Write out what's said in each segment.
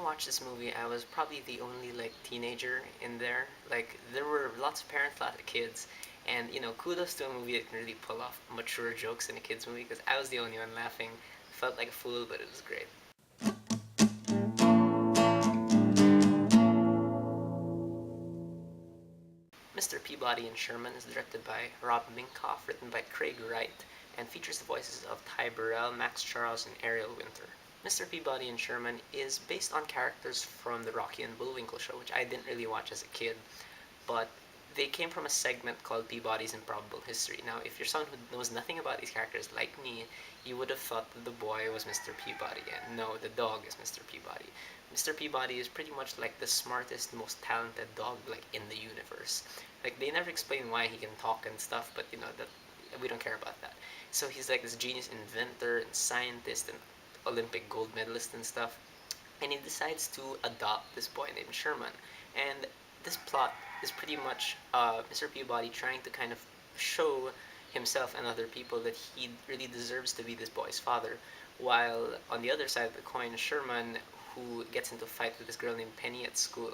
watched this movie, I was probably the only like teenager in there. Like there were lots of parents, lots of kids, and kudos to a movie that can really pull off mature jokes in a kids movie because I was the only one laughing. Felt like a fool, but it was great. Mr. Peabody and Sherman is directed by Rob Minkoff, written by Craig Wright, and features the voices of Ty Burrell, Max Charles, and Ariel Winter. Mr. Peabody and Sherman is based on characters from the Rocky and Bullwinkle show, which I didn't really watch as a kid, but they came from a segment called Peabody's Improbable History. Now, if you're someone who knows nothing about these characters like me, you would have thought that the boy was Mr. Peabody, and no, the dog is Mr. Peabody. Mr. Peabody is pretty much like the smartest, most talented dog like in the universe. Like they never explain why he can talk and stuff, but that we don't care about that. So he's like this genius inventor and scientist and Olympic gold medalist and stuff. And he decides to adopt this boy named Sherman. And this plot is pretty much Mr. Peabody trying to kind of show himself and other people that he really deserves to be this boy's father. While on the other side of the coin, Sherman, who gets into a fight with this girl named Penny at school,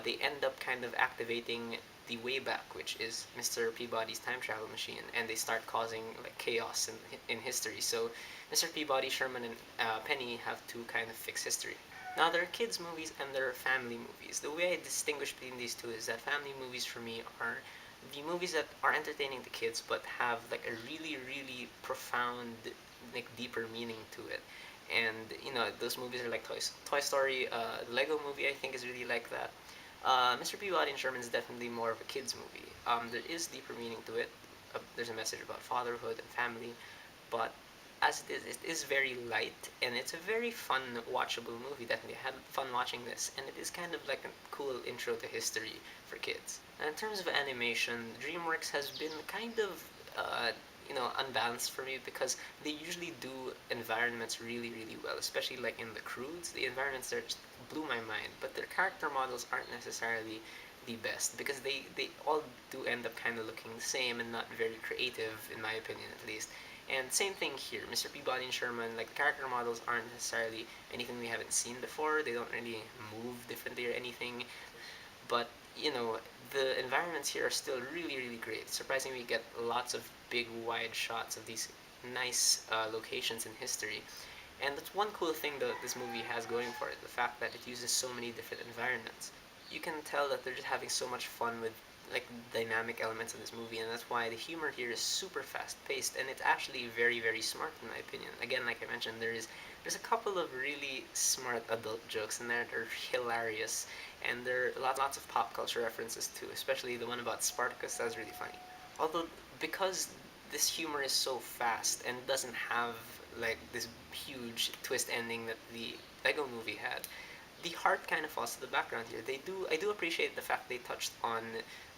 they end up kind of activating the Wayback, which is Mr. Peabody's time travel machine, and they start causing like chaos in history. So Mr. Peabody, Sherman, and Penny have to kind of fix history. Now there are kids movies and there are family movies. The way I distinguish between these two is that family movies for me are the movies that are entertaining to kids but have like a really really profound like deeper meaning to it. And those movies are like Toy Story, the Lego movie I think is really like that. Mr. Peabody and Sherman is definitely more of a kids movie. There is deeper meaning to it. There's a message about fatherhood and family, but as it is very light and it's a very fun, watchable movie. Definitely, I had fun watching this, and it is kind of like a cool intro to history for kids. And in terms of animation, DreamWorks has been kind of unbalanced for me because they usually do environments really really well, especially like in the Croods. The environments there just blew my mind, but their character models aren't necessarily the best because they all do end up kind of looking the same and not very creative in my opinion at least. And same thing here, Mr. Peabody and Sherman, like the character models aren't necessarily anything we haven't seen before. They don't really move differently or anything, but the environments here are still really really great. Surprisingly, we get lots of big wide shots of these nice locations in history. And that's one cool thing that this movie has going for it, the fact that it uses so many different environments. You can tell that they're just having so much fun with like dynamic elements of this movie, and that's why the humor here is super fast paced, and it's actually very very smart in my opinion. Again, like I mentioned, there's a couple of really smart adult jokes in there that are hilarious, and there are lots of pop culture references too, especially the one about Spartacus. That was really funny. Although because this humor is so fast and doesn't have like this huge twist ending that the Lego movie had, the heart kind of falls to the background here. I do appreciate the fact they touched on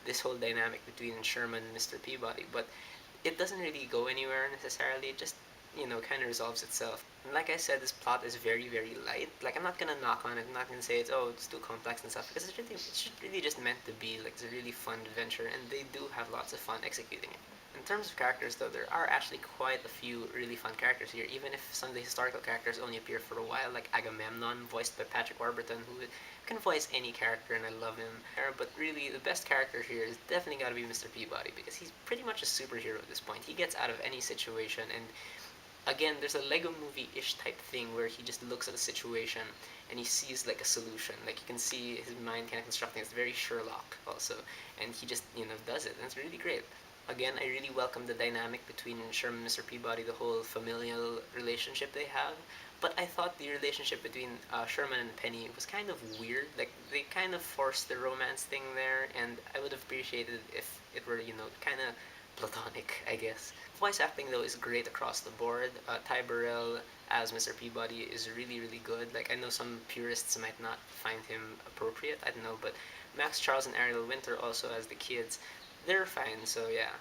this whole dynamic between Sherman and Mr. Peabody, but it doesn't really go anywhere necessarily. It just kind of resolves itself. And like I said, this plot is very very light. Like I'm not gonna knock on it. I'm not gonna say it's too complex and stuff because it's really just meant to be like it's a really fun adventure, and they do have lots of fun executing it. In terms of characters, though, there are actually quite a few really fun characters here, even if some of the historical characters only appear for a while, like Agamemnon, voiced by Patrick Warburton, who can voice any character, and I love him. But really, the best character here is definitely got to be Mr. Peabody, because he's pretty much a superhero at this point. He gets out of any situation, and again, there's a Lego movie-ish type thing where he just looks at a situation and he sees like a solution. Like you can see his mind kind of constructing. It's very Sherlock also, and he just does it, and it's really great. Again, I really welcome the dynamic between Sherman and Mr. Peabody, the whole familial relationship they have. But I thought the relationship between Sherman and Penny was kind of weird. Like they kind of forced the romance thing there, and I would have appreciated if it were kind of platonic, I guess. Voice acting though is great across the board. Ty Burrell as Mr. Peabody is really really good. Like I know some purists might not find him appropriate. I don't know, but Max Charles and Ariel Winter also as the kids, they're fine. So yeah,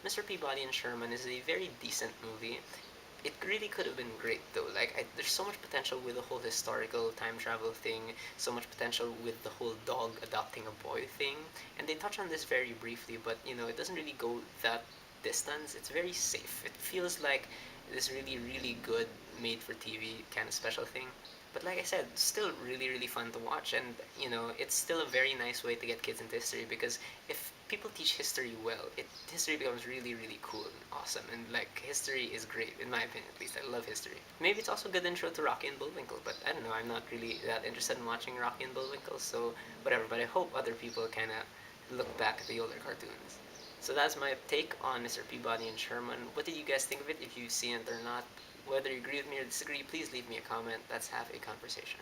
Mr. Peabody and Sherman is a very decent movie. It really could have been great though. Like there's so much potential with the whole historical time travel thing, so much potential with the whole dog adopting a boy thing, and they touch on this very briefly, but it doesn't really go that distance. It's very safe. It feels like this really really good made for TV kind of special thing. But like I said, still really, really fun to watch. And, it's still a very nice way to get kids into history because if people teach history well, history becomes really, really cool and awesome. And, like, history is great, in my opinion at least. I love history. Maybe it's also a good intro to Rocky and Bullwinkle, but I don't know. I'm not really that interested in watching Rocky and Bullwinkle, so whatever. But I hope other people kind of look back at the older cartoons. So that's my take on Mr. Peabody and Sherman. What did you guys think of it? If you've seen it or not, whether you agree with me or disagree, please leave me a comment. Let's have a conversation.